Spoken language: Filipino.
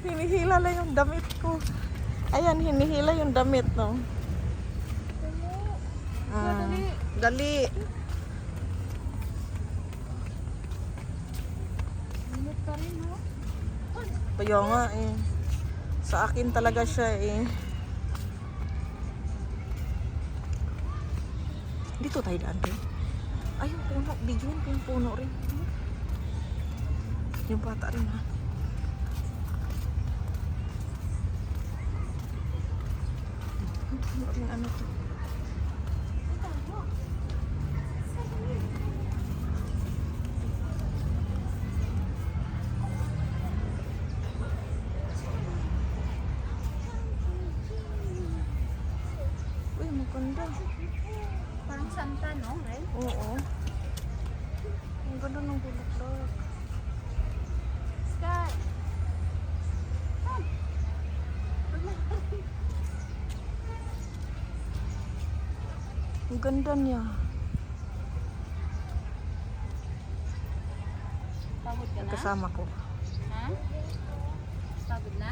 Hinihila lang yung damit ko. Ayan, hinihila yung damit, no? Dali. Init pa rin, no? Kaya nga eh. Sa akin talaga siya eh. Dito tayo daan rin. Ay, yung puno. Bigyan ko yung puno rin. Yung bata rin ha. Ano to? Uy, maganda. Parang santa, no? Right? Oo. Ang ganda ng bulaklak. Sky! Ang ganda niya. Pagod ka na? Kasama ko. Ha? Pagod na?